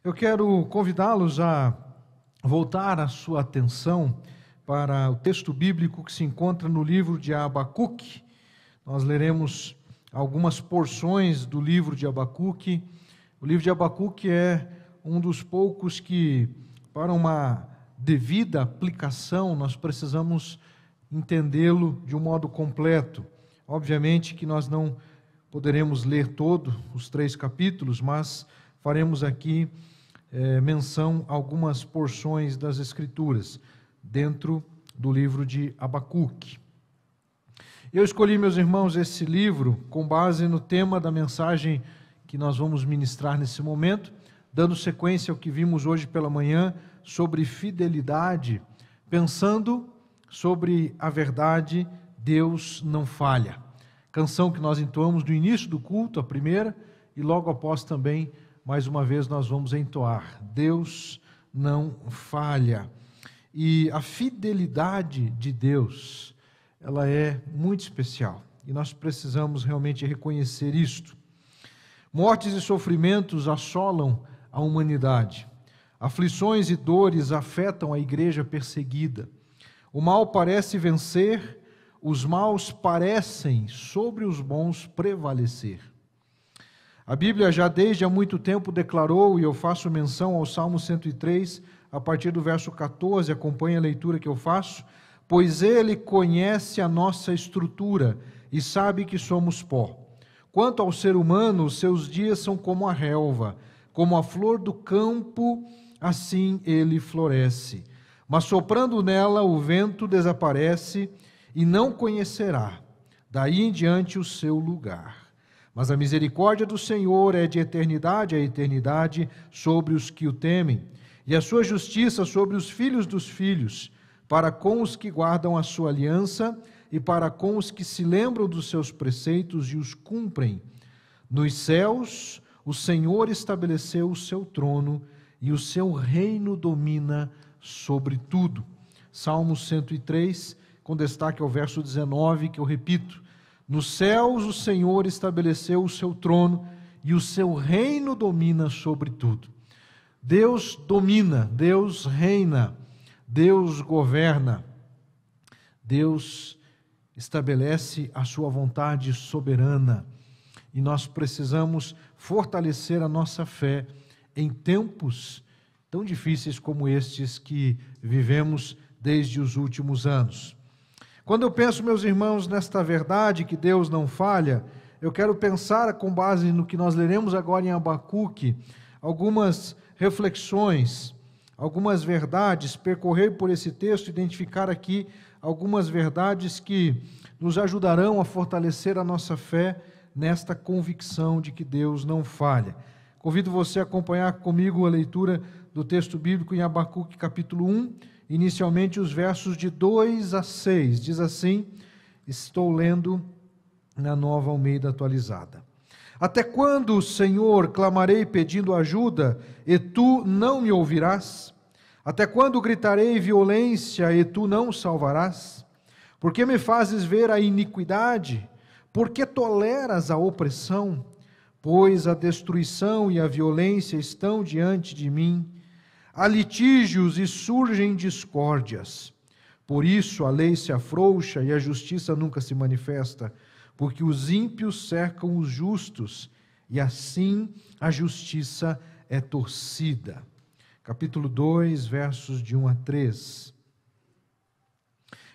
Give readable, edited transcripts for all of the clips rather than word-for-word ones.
Eu quero convidá-los a voltar a sua atenção para o texto bíblico que se encontra no livro de Abacuque. Nós leremos algumas porções do livro de Abacuque. O livro de Abacuque é um dos poucos que, para uma devida aplicação, nós precisamos entendê-lo de um modo completo. Obviamente que nós não poderemos ler todos os 3 capítulos, mas faremos aqui menção a algumas porções das Escrituras dentro do livro de Abacuque. Eu escolhi, meus irmãos, esse livro com base no tema da mensagem que nós vamos ministrar nesse momento, dando sequência ao que vimos hoje pela manhã sobre fidelidade, pensando sobre a verdade, Deus não falha. Canção que nós entoamos no início do culto, a primeira, e logo após também, mais uma vez, nós vamos entoar. Deus não falha. E a fidelidade de Deus, ela é muito especial. E nós precisamos realmente reconhecer isto. Mortes e sofrimentos assolam a humanidade. Aflições e dores afetam a igreja perseguida. O mal parece vencer, os maus parecem sobre os bons prevalecer. A Bíblia já desde há muito tempo declarou, e eu faço menção ao Salmo 103, a partir do verso 14, acompanhe a leitura que eu faço, pois Ele conhece a nossa estrutura e sabe que somos pó. Quanto ao ser humano, os seus dias são como a relva, como a flor do campo, assim ele floresce. Mas soprando nela o vento desaparece e não conhecerá, daí em diante, o seu lugar. Mas a misericórdia do Senhor é de eternidade a eternidade sobre os que o temem, e a sua justiça sobre os filhos dos filhos, para com os que guardam a sua aliança e para com os que se lembram dos seus preceitos e os cumprem. Nos céus, o Senhor estabeleceu o seu trono e o seu reino domina sobre tudo. Salmo 103, com destaque ao verso 19, que eu repito. Nos céus o Senhor estabeleceu o seu trono e o seu reino domina sobre tudo. Deus domina, Deus reina, Deus governa, Deus estabelece a sua vontade soberana e nós precisamos fortalecer a nossa fé em tempos tão difíceis como estes que vivemos desde os últimos anos. Quando eu penso, meus irmãos, nesta verdade que Deus não falha, eu quero pensar, com base no que nós leremos agora em Abacuque, algumas reflexões, algumas verdades, percorrer por esse texto, identificar aqui algumas verdades que nos ajudarão a fortalecer a nossa fé nesta convicção de que Deus não falha. Convido você a acompanhar comigo a leitura do texto bíblico em Abacuque capítulo 1, inicialmente os versos de 2 a 6. Diz assim, estou lendo na Nova Almeida atualizada. Até quando, Senhor, clamarei pedindo ajuda, e tu não me ouvirás? Até quando gritarei violência, e tu não salvarás? Por que me fazes ver a iniquidade? Por que toleras a opressão? Pois a destruição e a violência estão diante de mim. Há litígios e surgem discórdias. Por isso a lei se afrouxa e a justiça nunca se manifesta, porque os ímpios cercam os justos, e assim a justiça é torcida. Capítulo 2, versos de 1 a 3.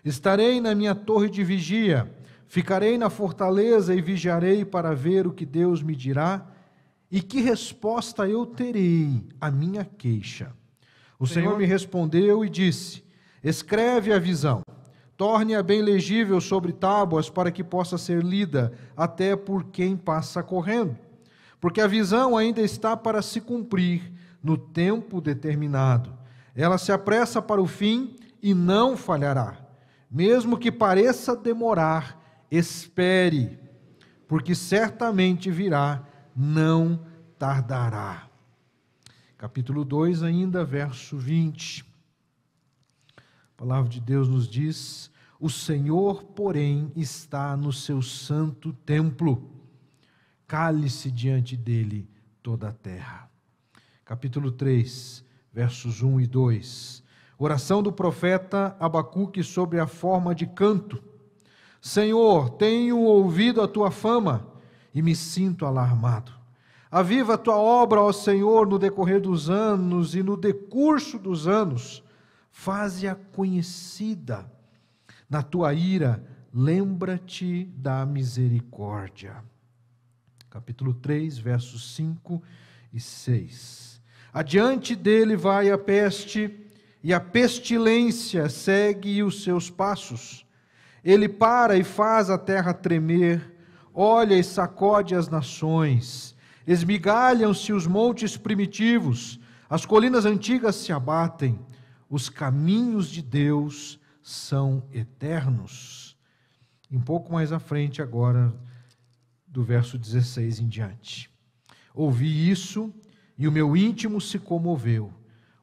Estarei na minha torre de vigia, ficarei na fortaleza e vigiarei para ver o que Deus me dirá e que resposta eu terei à minha queixa. O Senhor me respondeu e disse, escreve a visão, torne-a bem legível sobre tábuas para que possa ser lida até por quem passa correndo. Porque a visão ainda está para se cumprir no tempo determinado. Ela se apressa para o fim e não falhará. Mesmo que pareça demorar, espere, porque certamente virá, não tardará. Capítulo 2 ainda, verso 20. A palavra de Deus nos diz, o Senhor, porém, está no seu santo templo. Cale-se diante dele toda a terra. capítulo 3, versos 1 e 2. Oração do profeta Abacuque sobre a forma de canto. Senhor, tenho ouvido a tua fama e me sinto alarmado. Aviva a tua obra, ó Senhor, no decorrer dos anos e no decurso dos anos. Faze-a conhecida. Na tua ira, lembra-te da misericórdia. Capítulo 3, versos 5 e 6. Adiante dele vai a peste, e a pestilência segue os seus passos. Ele para e faz a terra tremer, olha e sacode as nações. Esmigalham-se os montes primitivos, as colinas antigas se abatem. Os caminhos de Deus são eternos. E um pouco mais à frente agora, do verso 16 em diante. Ouvi isso e o meu íntimo se comoveu.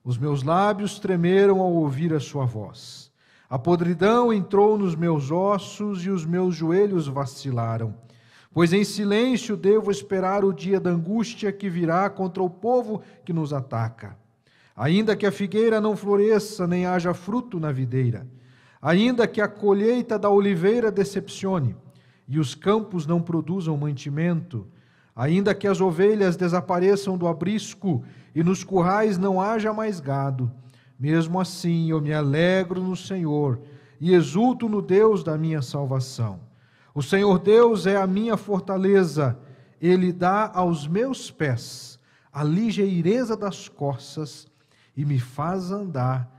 Os meus lábios tremeram ao ouvir a sua voz. A podridão entrou nos meus ossos e os meus joelhos vacilaram. Pois em silêncio devo esperar o dia da angústia que virá contra o povo que nos ataca. Ainda que a figueira não floresça, nem haja fruto na videira, ainda que a colheita da oliveira decepcione, e os campos não produzam mantimento, ainda que as ovelhas desapareçam do aprisco, e nos currais não haja mais gado, mesmo assim eu me alegro no Senhor, e exulto no Deus da minha salvação. O Senhor Deus é a minha fortaleza, Ele dá aos meus pés a ligeireza das corças e me faz andar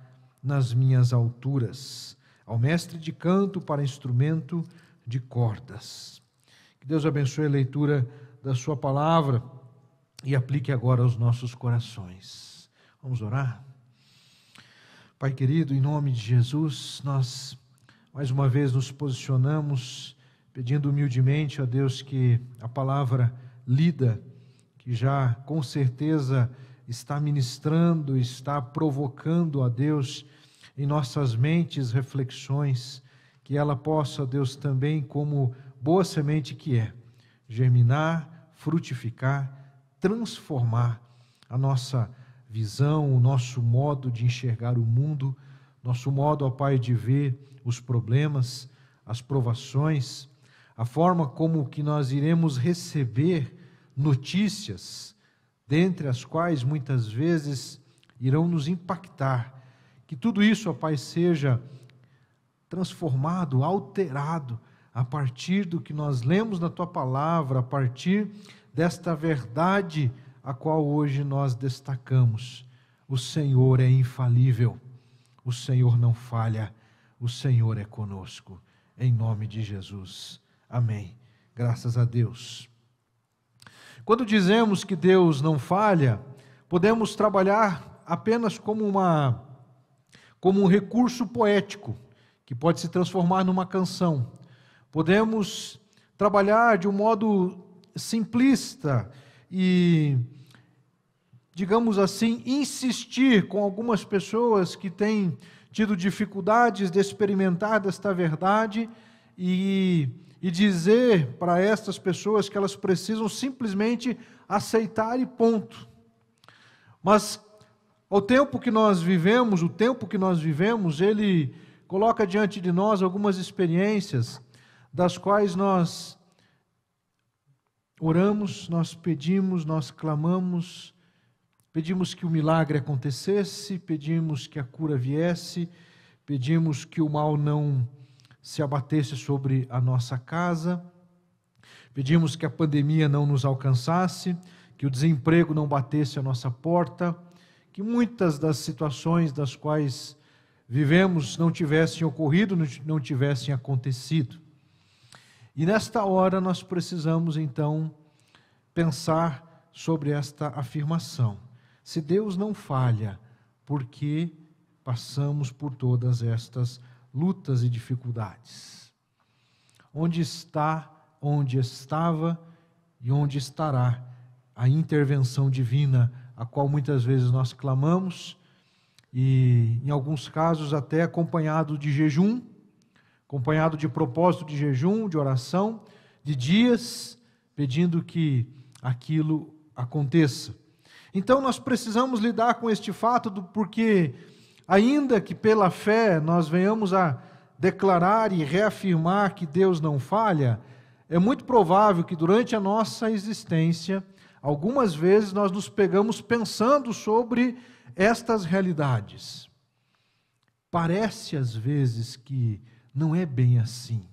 nas minhas alturas. Ao mestre de canto para instrumento de cordas. Que Deus abençoe a leitura da sua palavra e aplique agora aos nossos corações. Vamos orar? Pai querido, em nome de Jesus, nós mais uma vez nos posicionamos pedindo humildemente a Deus que a palavra lida, que já com certeza está ministrando, está provocando a Deus em nossas mentes reflexões, que ela possa, Deus, também como boa semente que é, germinar, frutificar, transformar a nossa visão, o nosso modo de enxergar o mundo, nosso modo, ó Pai, de ver os problemas, as provações, a forma como que nós iremos receber notícias, dentre as quais muitas vezes irão nos impactar. Que tudo isso, ó Pai, seja transformado, alterado, a partir do que nós lemos na Tua Palavra, a partir desta verdade a qual hoje nós destacamos. O Senhor é infalível, o Senhor não falha, o Senhor é conosco. Em nome de Jesus. Amém. Graças a Deus. Quando dizemos que Deus não falha, podemos trabalhar apenas como um recurso poético, que pode se transformar numa canção. Podemos trabalhar de um modo simplista e, digamos assim, insistir com algumas pessoas que têm tido dificuldades de experimentar desta verdade e dizer para estas pessoas que elas precisam simplesmente aceitar e ponto. Mas o tempo que nós vivemos, ele coloca diante de nós algumas experiências das quais nós oramos, nós pedimos, nós clamamos, pedimos que o milagre acontecesse, pedimos que a cura viesse, pedimos que o mal não se abatesse sobre a nossa casa, pedimos que a pandemia não nos alcançasse, que o desemprego não batesse a nossa porta, que muitas das situações das quais vivemos não tivessem ocorrido, não tivessem acontecido. E nesta hora nós precisamos então pensar sobre esta afirmação. Se Deus não falha, por que passamos por todas estas lutas e dificuldades? Onde está, onde estava e onde estará a intervenção divina, a qual muitas vezes nós clamamos, e em alguns casos até acompanhado de jejum, acompanhado de propósito de jejum, de oração, de dias, pedindo que aquilo aconteça. Então nós precisamos lidar com este fato, porque ainda que pela fé nós venhamos a declarar e reafirmar que Deus não falha, é muito provável que durante a nossa existência, algumas vezes nós nos pegamos pensando sobre estas realidades. Parece às vezes que não é bem assim.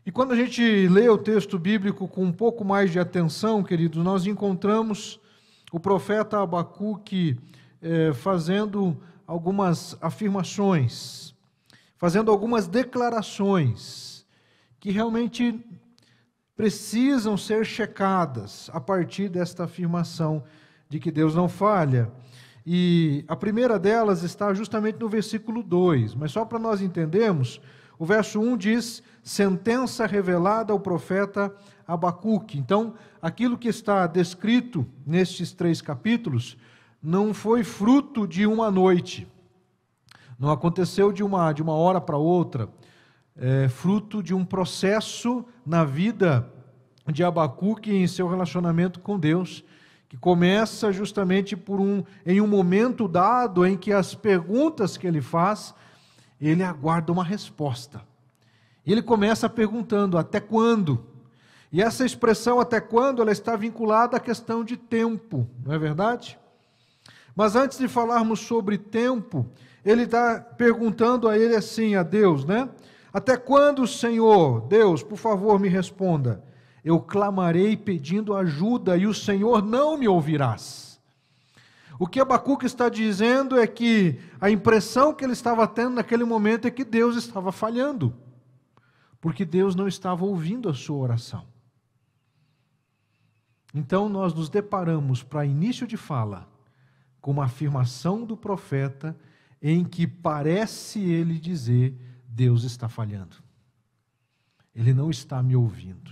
E quando a gente lê o texto bíblico com um pouco mais de atenção, queridos, nós encontramos o profeta Abacuque fazendo algumas afirmações, fazendo algumas declarações que realmente precisam ser checadas a partir desta afirmação de que Deus não falha. E a primeira delas está justamente no versículo 2, mas só para nós entendermos, o verso 1 diz: sentença revelada ao profeta Abacuque. Então, aquilo que está descrito nestes 3 capítulos não foi fruto de uma noite, não aconteceu de uma hora para outra, é fruto de um processo na vida de Abacuque em seu relacionamento com Deus, que começa justamente em um momento dado em que as perguntas que ele faz, ele aguarda uma resposta. E ele começa perguntando: até quando? E essa expressão até quando, ela está vinculada à questão de tempo, não é verdade? Mas antes de falarmos sobre tempo, ele está perguntando a ele assim, a Deus, né? Até quando, Senhor, Deus, por favor, me responda. Eu clamarei pedindo ajuda e o Senhor não me ouvirás. O que Abacuque está dizendo é que a impressão que ele estava tendo naquele momento é que Deus estava falhando, porque Deus não estava ouvindo a sua oração. Então nós nos deparamos, para início de fala, com uma afirmação do profeta em que parece ele dizer: Deus está falhando. Ele não está me ouvindo.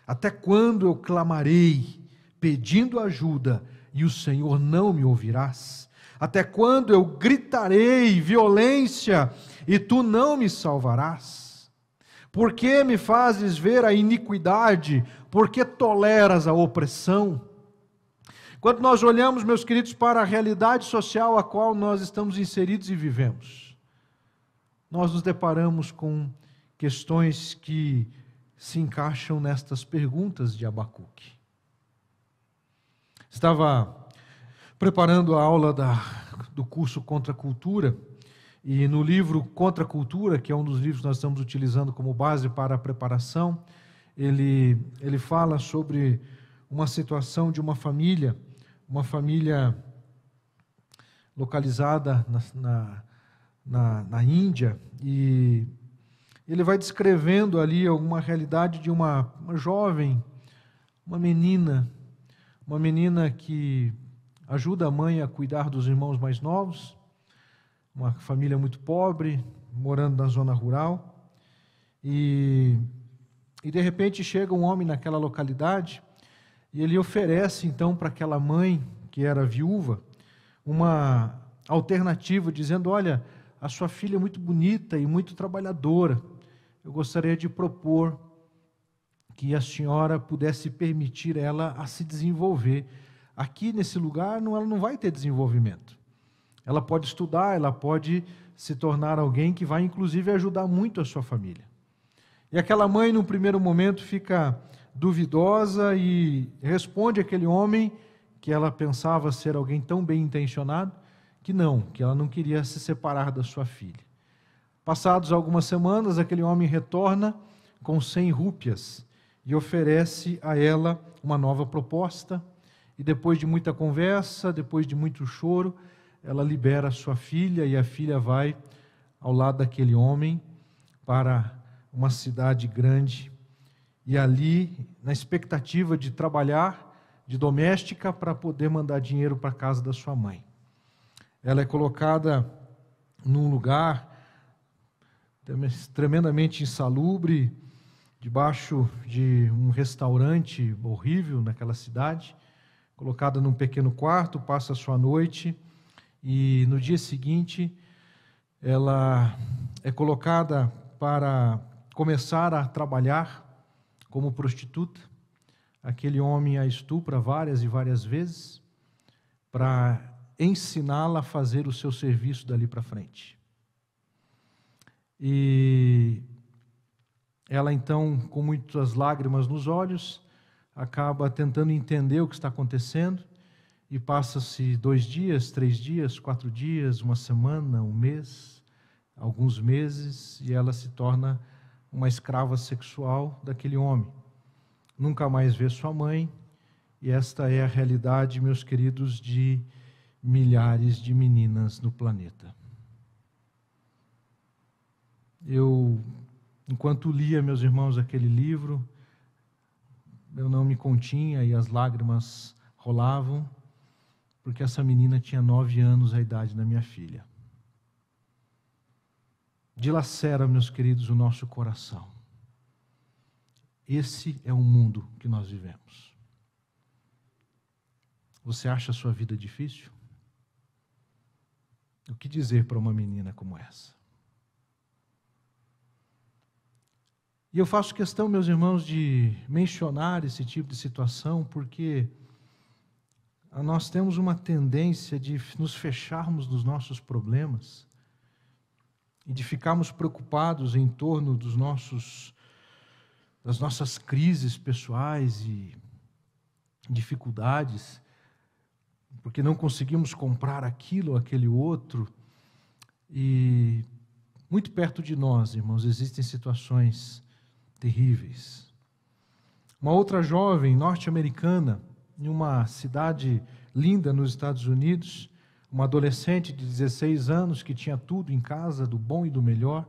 Até quando eu clamarei pedindo ajuda e o Senhor não me ouvirás? Até quando eu gritarei violência e tu não me salvarás? Por que me fazes ver a iniquidade? Por que toleras a opressão? Quando nós olhamos, meus queridos, para a realidade social a qual nós estamos inseridos e vivemos, nós nos deparamos com questões que se encaixam nestas perguntas de Abacuque. Estava preparando a aula do curso Contra a Cultura, e no livro Contra a Cultura, que é um dos livros que nós estamos utilizando como base para a preparação, ele fala sobre uma situação de uma família localizada na Índia, e ele vai descrevendo ali alguma realidade de uma jovem, uma menina que ajuda a mãe a cuidar dos irmãos mais novos, uma família muito pobre, morando na zona rural, e de repente chega um homem naquela localidade, e ele oferece então para aquela mãe, que era viúva, uma alternativa, dizendo: olha, a sua filha é muito bonita e muito trabalhadora, eu gostaria de propor que a senhora pudesse permitir ela a se desenvolver. Aqui nesse lugar ela não vai ter desenvolvimento. Ela pode estudar, ela pode se tornar alguém que vai inclusive ajudar muito a sua família. E aquela mãe, no primeiro momento, fica duvidosa e responde àquele homem, que ela pensava ser alguém tão bem intencionado, que ela não queria se separar da sua filha. Passados algumas semanas, aquele homem retorna com 100 rúpias e oferece a ela uma nova proposta, e depois de muita conversa, depois de muito choro, ela libera a sua filha, e a filha vai ao lado daquele homem para uma cidade grande, e ali, na expectativa de trabalhar de doméstica para poder mandar dinheiro para a casa da sua mãe. Ela é colocada num lugar tremendamente insalubre, debaixo de um restaurante horrível naquela cidade, colocada num pequeno quarto, passa a sua noite, e no dia seguinte ela é colocada para começar a trabalhar como prostituta, aquele homem a estupra várias e várias vezes para ensiná-la a fazer o seu serviço dali para frente. E ela então, com muitas lágrimas nos olhos, acaba tentando entender o que está acontecendo, e passa-se 2 dias, 3 dias, 4 dias, 1 semana, 1 mês, alguns meses, e ela se torna uma escrava sexual daquele homem. Nunca mais vê sua mãe, e esta é a realidade, meus queridos, de milhares de meninas no planeta. Enquanto lia, meus irmãos, aquele livro, eu não me continha e as lágrimas rolavam, porque essa menina tinha 9 anos, a idade da minha filha. Dilacera, meus queridos, o nosso coração. Esse é o mundo que nós vivemos. Você acha a sua vida difícil? O que dizer para uma menina como essa? E eu faço questão, meus irmãos, de mencionar esse tipo de situação, porque nós temos uma tendência de nos fecharmos nos nossos problemas e de ficarmos preocupados em torno das nossas crises pessoais e dificuldades, porque não conseguimos comprar aquilo ou aquele outro. E muito perto de nós, irmãos, existem situações terríveis. Uma outra jovem norte-americana, em uma cidade linda nos Estados Unidos, uma adolescente de 16 anos que tinha tudo em casa, do bom e do melhor,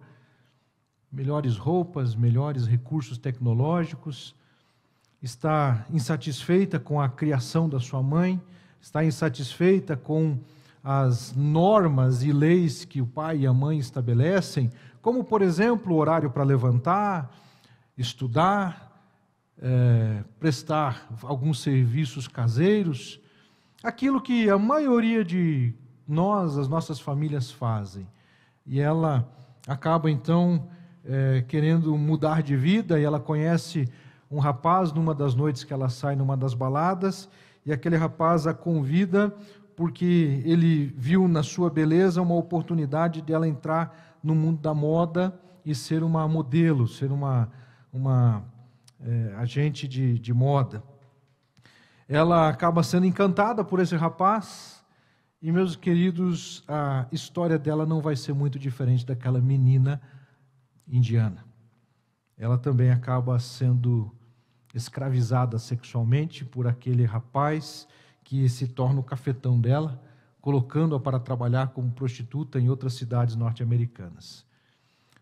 melhores roupas, melhores recursos tecnológicos, está insatisfeita com a criação da sua mãe, está insatisfeita com as normas e leis que o pai e a mãe estabelecem, como, por exemplo, o horário para levantar, estudar, prestar alguns serviços caseiros, aquilo que a maioria de nós, as nossas famílias fazem. E ela acaba então querendo mudar de vida, e ela conhece um rapaz numa das noites que ela sai numa das baladas, e aquele rapaz a convida porque ele viu na sua beleza uma oportunidade de ela entrar no mundo da moda e ser uma modelo, ser uma agente de moda. Ela acaba sendo encantada por esse rapaz, e, meus queridos, a história dela não vai ser muito diferente daquela menina indiana. Ela também acaba sendo escravizada sexualmente por aquele rapaz que se torna o cafetão dela, colocando-a para trabalhar como prostituta em outras cidades norte-americanas.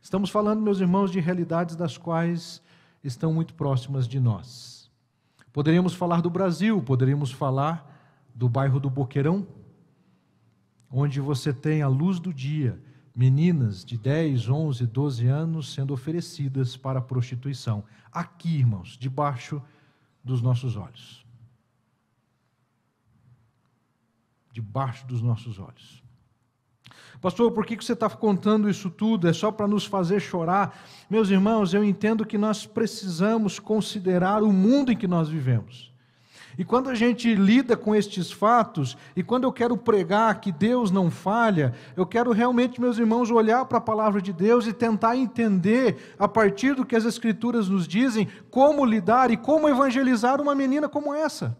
Estamos falando, meus irmãos, de realidades das quais estão muito próximas de nós. Poderíamos falar do Brasil, poderíamos falar do bairro do Boqueirão, onde você tem a luz do dia, meninas de 10, 11, 12 anos sendo oferecidas para a prostituição. Aqui, irmãos, debaixo dos nossos olhos. Debaixo dos nossos olhos. Pastor, por que você está contando isso tudo? É só para nos fazer chorar? Meus irmãos, eu entendo que nós precisamos considerar o mundo em que nós vivemos. E quando a gente lida com estes fatos, e quando eu quero pregar que Deus não falha, eu quero realmente, meus irmãos, olhar para a palavra de Deus e tentar entender, a partir do que as Escrituras nos dizem, como lidar e como evangelizar uma menina como essa.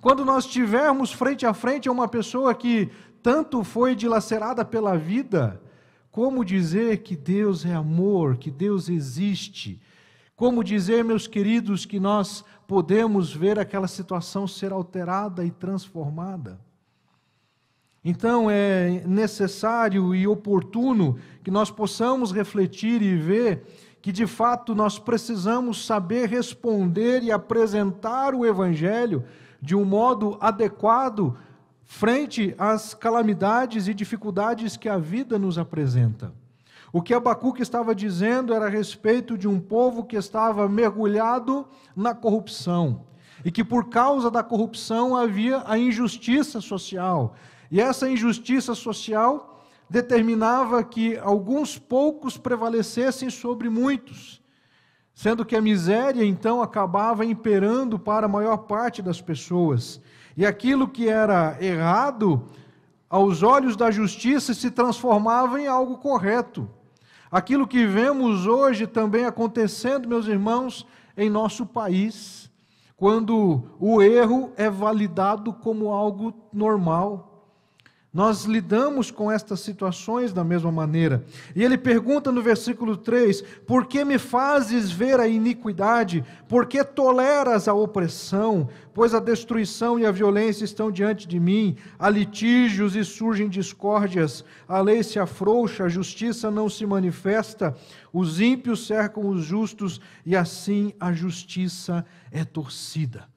Quando nós estivermos frente a frente a uma pessoa que tanto foi dilacerada pela vida, como dizer que Deus é amor, que Deus existe? Como dizer, meus queridos, que nós podemos ver aquela situação ser alterada e transformada? Então é necessário e oportuno que nós possamos refletir e ver que de fato nós precisamos saber responder e apresentar o Evangelho de um modo adequado frente às calamidades e dificuldades que a vida nos apresenta. O que Abacuque estava dizendo era a respeito de um povo que estava mergulhado na corrupção, e que por causa da corrupção havia a injustiça social, e essa injustiça social determinava que alguns poucos prevalecessem sobre muitos. sendo que a miséria então acabava imperando para a maior parte das pessoas. E aquilo que era errado, aos olhos da justiça, se transformava em algo correto. Aquilo que vemos hoje também acontecendo, meus irmãos, em nosso país, quando o erro é validado como algo normal. Nós lidamos com estas situações da mesma maneira. E ele pergunta no versículo 3, por que me fazes ver a iniquidade? Por que toleras a opressão? Pois a destruição e a violência estão diante de mim, há litígios e surgem discórdias, a lei se afrouxa, a justiça não se manifesta, os ímpios cercam os justos e assim a justiça é torcida.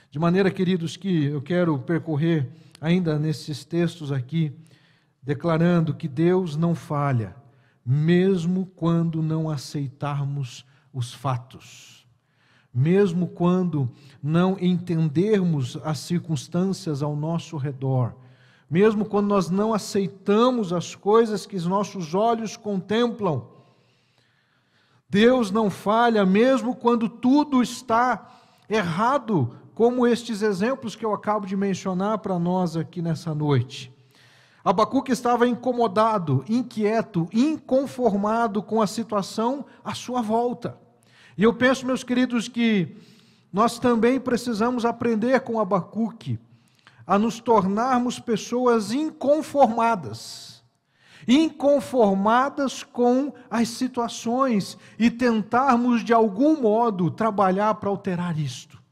De maneira, queridos, que eu quero percorrer ainda nesses textos aqui, declarando que Deus não falha, mesmo quando não aceitarmos os fatos, mesmo quando não entendermos as circunstâncias ao nosso redor, mesmo quando nós não aceitamos as coisas que os nossos olhos contemplam. Deus não falha, mesmo quando tudo está errado, como estes exemplos que eu acabo de mencionar para nós aqui nessa noite. Abacuque estava incomodado, inquieto, inconformado com a situação à sua volta. E eu penso, meus queridos, que nós também precisamos aprender com Abacuque a nos tornarmos pessoas inconformadas com as situações e tentarmos de algum modo trabalhar para alterar isto.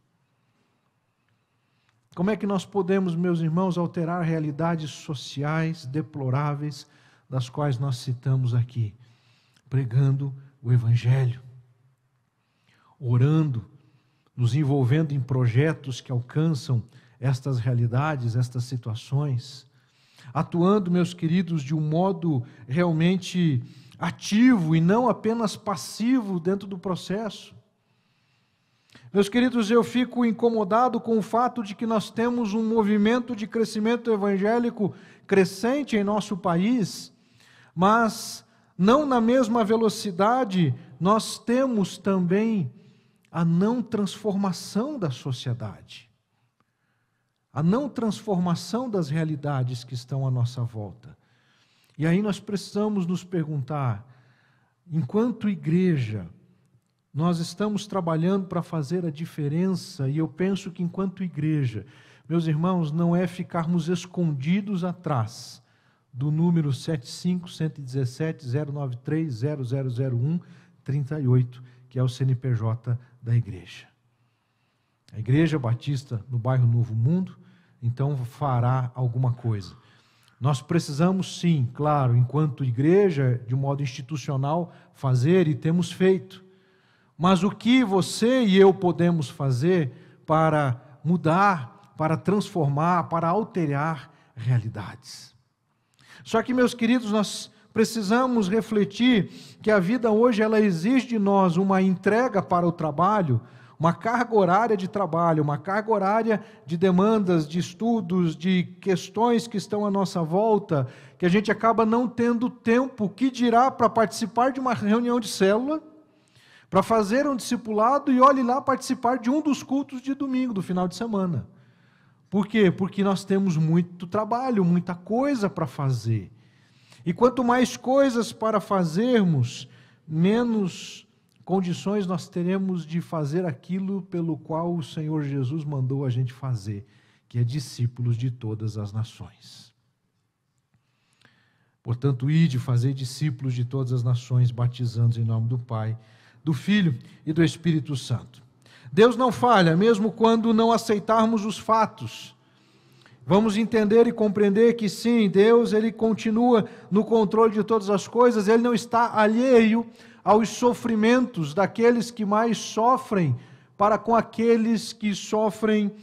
Como é que nós podemos, meus irmãos, alterar realidades sociais deploráveis das quais nós citamos aqui? Pregando o Evangelho, orando, nos envolvendo em projetos que alcançam estas realidades, estas situações, atuando, meus queridos, de um modo realmente ativo e não apenas passivo dentro do processo. Meus queridos, eu fico incomodado com o fato de que nós temos um movimento de crescimento evangélico crescente em nosso país, mas não na mesma velocidade nós temos também a não transformação da sociedade, a não transformação das realidades que estão à nossa volta. E aí nós precisamos nos perguntar, enquanto igreja, nós estamos trabalhando para fazer a diferença, e eu penso que enquanto igreja, meus irmãos, não é ficarmos escondidos atrás do número 75-117-093-0001-38, que é o CNPJ da igreja. A Igreja Batista no bairro Novo Mundo, então fará alguma coisa. Nós precisamos sim, claro, enquanto igreja, de um modo institucional, fazer e temos feito. Mas o que você e eu podemos fazer para mudar, para transformar, para alterar realidades? Só que, meus queridos, nós precisamos refletir que a vida hoje ela exige de nós uma entrega para o trabalho, uma carga horária de trabalho, uma carga horária de demandas, de estudos, de questões que estão à nossa volta, que a gente acaba não tendo tempo, que dirá para participar de uma reunião de célula, para fazer um discipulado e, olhe lá, participar de um dos cultos de domingo, do final de semana. Por quê? Porque nós temos muito trabalho, muita coisa para fazer. E quanto mais coisas para fazermos, menos condições nós teremos de fazer aquilo pelo qual o Senhor Jesus mandou a gente fazer, que é discípulos de todas as nações. Portanto, ide fazer discípulos de todas as nações, batizando-os em nome do Pai, do Filho e do Espírito Santo. Deus não falha, mesmo quando não aceitarmos os fatos. Vamos entender e compreender que sim, Deus ele continua no controle de todas as coisas, Ele não está alheio aos sofrimentos daqueles que mais sofrem para com aqueles que sofrem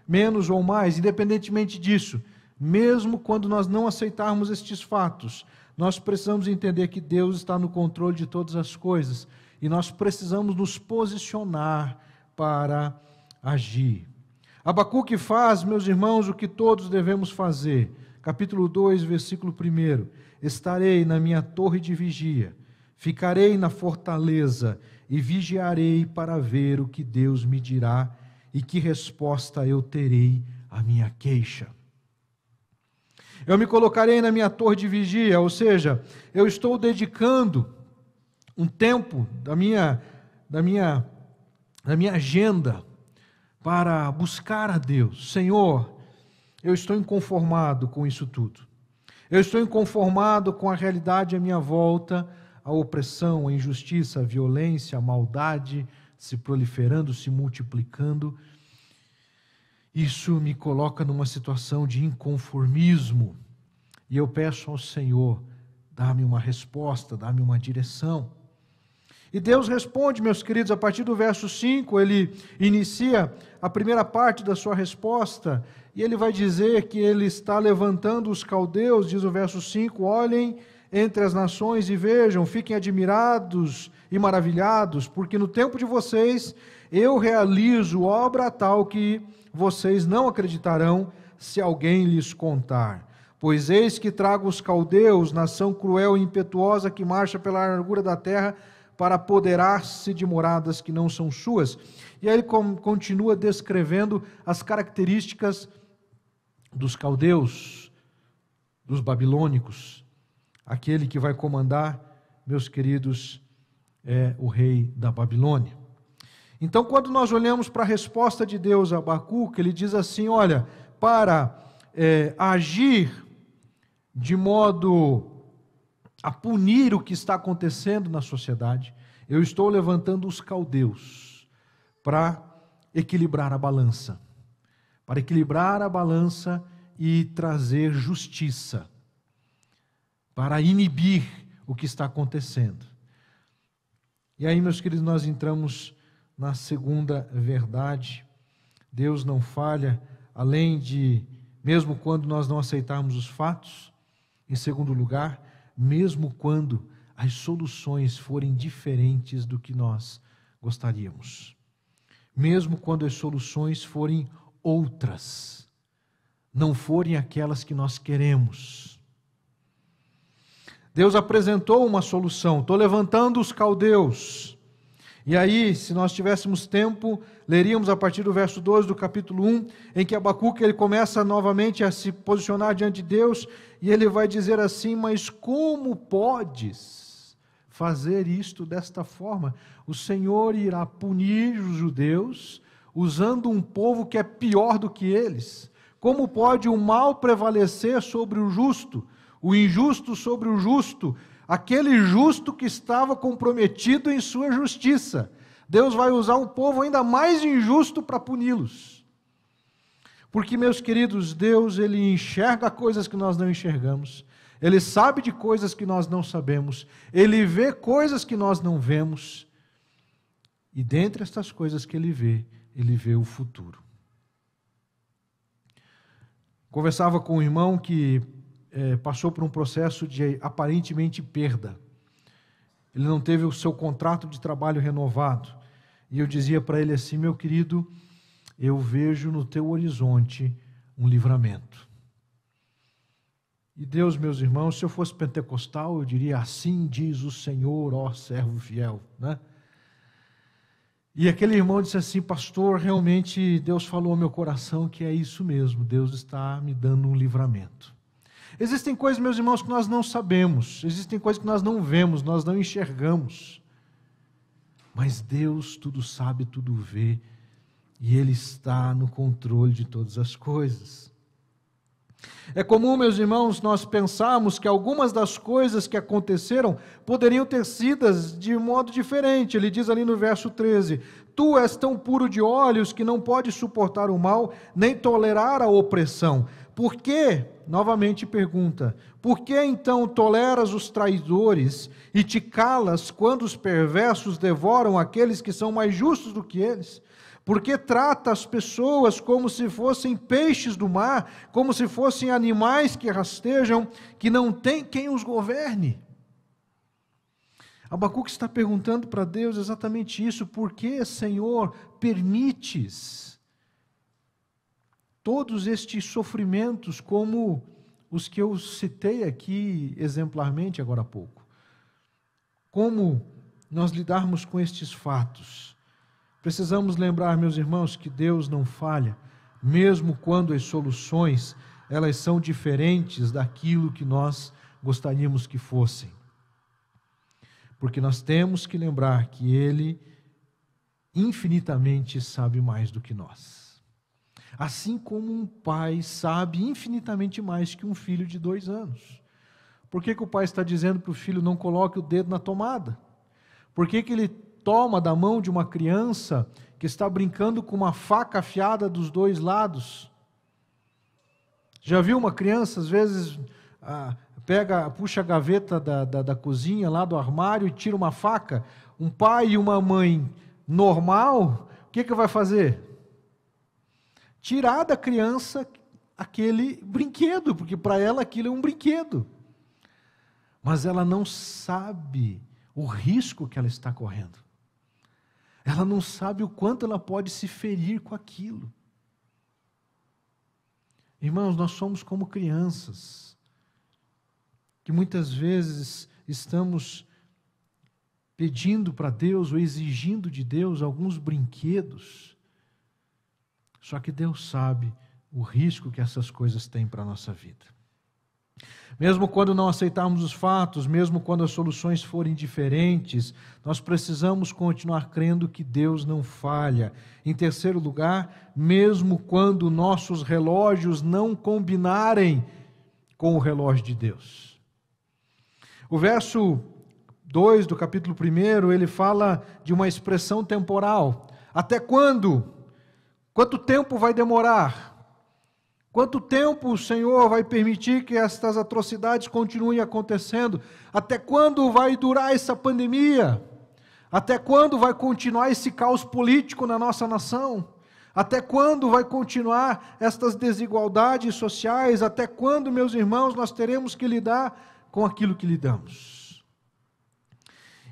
menos ou mais. Independentemente disso, mesmo quando nós não aceitarmos estes fatos, nós precisamos entender que Deus está no controle de todas as coisas e nós precisamos nos posicionar para agir. Abacuque faz, meus irmãos, o que todos devemos fazer. Capítulo 2, versículo 1. Estarei na minha torre de vigia, ficarei na fortaleza, e vigiarei para ver o que Deus me dirá e que resposta eu terei à minha queixa. Eu me colocarei na minha torre de vigia, ou seja, eu estou dedicando um tempo da minha agenda para buscar a Deus. Senhor, eu estou inconformado com isso tudo. Eu estou inconformado com a realidade à minha volta, a opressão, a injustiça, a violência, a maldade se proliferando, se multiplicando. Isso me coloca numa situação de inconformismo. E eu peço ao Senhor, dá-me uma resposta, dá-me uma direção. E Deus responde, meus queridos, a partir do verso 5, ele inicia a primeira parte da sua resposta, e ele vai dizer que ele está levantando os caldeus, diz o verso 5, olhem entre as nações e vejam, fiquem admirados e maravilhados, porque no tempo de vocês eu realizo obra tal que vocês não acreditarão se alguém lhes contar. Pois eis que trago os caldeus, nação cruel e impetuosa que marcha pela largura da terra, para apoderar-se de moradas que não são suas. E aí ele continua descrevendo as características dos caldeus, dos babilônicos. Aquele que vai comandar, meus queridos, é o rei da Babilônia. Então, quando nós olhamos para a resposta de Deus a Abacuque, ele diz assim, olha, para agir de modo a punir o que está acontecendo na sociedade, eu estou levantando os caldeus para equilibrar a balança. Para equilibrar a balança e trazer justiça. Para inibir o que está acontecendo. E aí, meus queridos, nós entramos na segunda verdade. Deus não falha, além de, mesmo quando nós não aceitarmos os fatos, em segundo lugar, mesmo quando as soluções forem diferentes do que nós gostaríamos. Mesmo quando as soluções forem outras, não forem aquelas que nós queremos. Deus apresentou uma solução, estou levantando os caldeus. E aí, se nós tivéssemos tempo, leríamos a partir do verso 12 do capítulo 1, em que Abacuque ele começa novamente a se posicionar diante de Deus, e ele vai dizer assim, mas como podes fazer isto desta forma? O Senhor irá punir os judeus, usando um povo que é pior do que eles. Como pode o mal prevalecer sobre o justo, o injusto sobre o justo, aquele justo que estava comprometido em sua justiça? Deus vai usar um povo ainda mais injusto para puni-los. Porque, meus queridos, Deus, Ele enxerga coisas que nós não enxergamos, Ele sabe de coisas que nós não sabemos, Ele vê coisas que nós não vemos, e dentre estas coisas que Ele vê o futuro. Conversava com um irmão que passou por um processo de aparentemente perda. Ele não teve o seu contrato de trabalho renovado. E eu dizia para ele assim, meu querido, eu vejo no teu horizonte um livramento. E Deus, meus irmãos, se eu fosse pentecostal, eu diria, assim diz o Senhor, ó servo fiel, né? E aquele irmão disse assim, pastor, realmente Deus falou ao meu coração que é isso mesmo, Deus está me dando um livramento. Existem coisas, meus irmãos, que nós não sabemos, existem coisas que nós não vemos, nós não enxergamos, mas Deus tudo sabe, tudo vê, e Ele está no controle de todas as coisas. É comum, meus irmãos, nós pensarmos que algumas das coisas que aconteceram poderiam ter sido de modo diferente. Ele diz ali no verso 13, tu és tão puro de olhos que não podes suportar o mal, nem tolerar a opressão. Por que, novamente pergunta, por que então toleras os traidores e te calas quando os perversos devoram aqueles que são mais justos do que eles? Por que trata as pessoas como se fossem peixes do mar, como se fossem animais que rastejam, que não tem quem os governe? Abacuque está perguntando para Deus exatamente isso, por que, Senhor, permites todos estes sofrimentos como os que eu citei aqui exemplarmente agora há pouco? Como nós lidarmos com estes fatos, precisamos lembrar, meus irmãos, que Deus não falha, mesmo quando as soluções elas são diferentes daquilo que nós gostaríamos que fossem. Porque nós temos que lembrar que Ele infinitamente sabe mais do que nós. Assim como um pai sabe infinitamente mais que um filho de 2 anos. Por que o pai está dizendo para o filho não coloque o dedo na tomada? Por que ele toma da mão de uma criança que está brincando com uma faca afiada dos 2 lados? Já viu uma criança, às vezes, puxa a gaveta da cozinha, lá do armário, e tira uma faca? Um pai e uma mãe normal, o que vai fazer? Tirar da criança aquele brinquedo, porque para ela aquilo é um brinquedo. Mas ela não sabe o risco que ela está correndo. Ela não sabe o quanto ela pode se ferir com aquilo. Irmãos, nós somos como crianças, que muitas vezes estamos pedindo para Deus ou exigindo de Deus alguns brinquedos, só que Deus sabe o risco que essas coisas têm para a nossa vida. Mesmo quando não aceitarmos os fatos, mesmo quando as soluções forem diferentes, nós precisamos continuar crendo que Deus não falha. Em terceiro lugar, mesmo quando nossos relógios não combinarem com o relógio de Deus. O verso 2 do capítulo 1, ele fala de uma expressão temporal. Até quando? Quanto tempo vai demorar? Quanto tempo o Senhor vai permitir que estas atrocidades continuem acontecendo? Até quando vai durar essa pandemia? Até quando vai continuar esse caos político na nossa nação? Até quando vai continuar estas desigualdades sociais? Até quando, meus irmãos, nós teremos que lidar com aquilo que lidamos?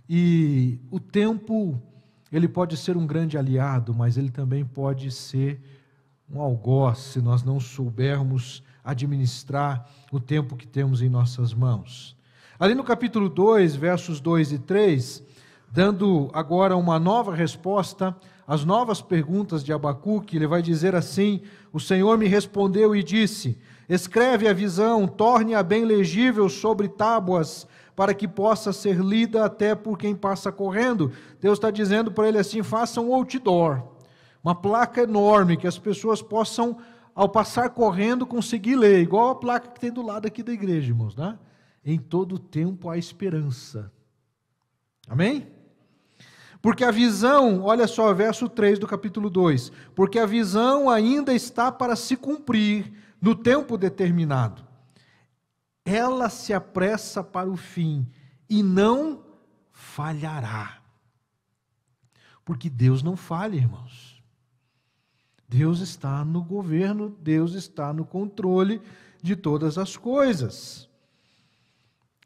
E o tempo, ele pode ser um grande aliado, mas ele também pode ser um algoz, se nós não soubermos administrar o tempo que temos em nossas mãos. Ali no capítulo 2, versos 2 e 3, dando agora uma nova resposta às novas perguntas de Abacuque, ele vai dizer assim: o Senhor me respondeu e disse, escreve a visão, torne-a bem legível sobre tábuas, para que possa ser lida até por quem passa correndo. Deus está dizendo para ele assim, faça um outdoor, uma placa enorme, que as pessoas possam, ao passar correndo, conseguir ler, igual a placa que tem do lado aqui da igreja, irmãos, né? Em todo tempo há esperança. Amém? Porque a visão, olha só, verso 3 do capítulo 2, porque a visão ainda está para se cumprir no tempo determinado. Ela se apressa para o fim e não falhará. Porque Deus não falha, irmãos. Deus está no governo, Deus está no controle de todas as coisas.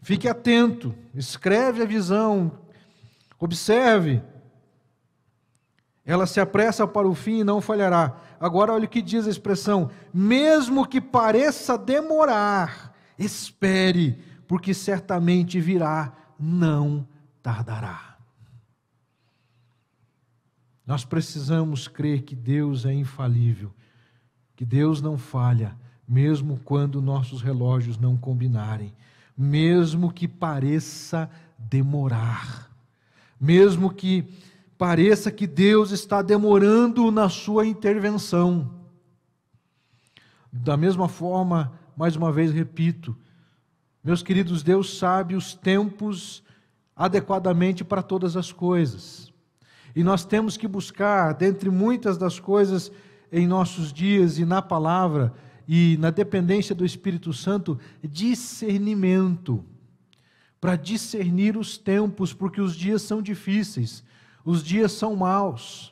Fique atento, escreve a visão, observe. Ela se apressa para o fim e não falhará. Agora olha o que diz a expressão, mesmo que pareça demorar, espere, porque certamente virá, não tardará. Nós precisamos crer que Deus é infalível, que Deus não falha, mesmo quando nossos relógios não combinarem, mesmo que pareça demorar, mesmo que pareça que Deus está demorando na sua intervenção. Da mesma forma, mais uma vez repito, meus queridos, Deus sabe os tempos adequadamente para todas as coisas. E nós temos que buscar, dentre muitas das coisas em nossos dias e na palavra e na dependência do Espírito Santo, discernimento, para discernir os tempos, porque os dias são difíceis, os dias são maus.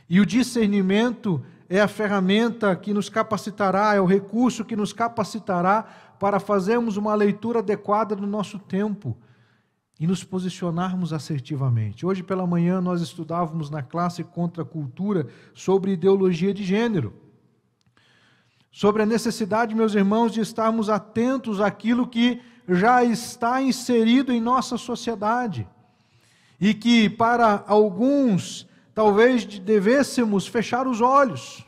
E o discernimento é a ferramenta que nos capacitará, é o recurso que nos capacitará para fazermos uma leitura adequada do nosso tempo e nos posicionarmos assertivamente. Hoje pela manhã nós estudávamos na classe Contra a Cultura sobre ideologia de gênero, sobre a necessidade, meus irmãos, de estarmos atentos àquilo que já está inserido em nossa sociedade. e que para alguns talvez devêssemos fechar os olhos,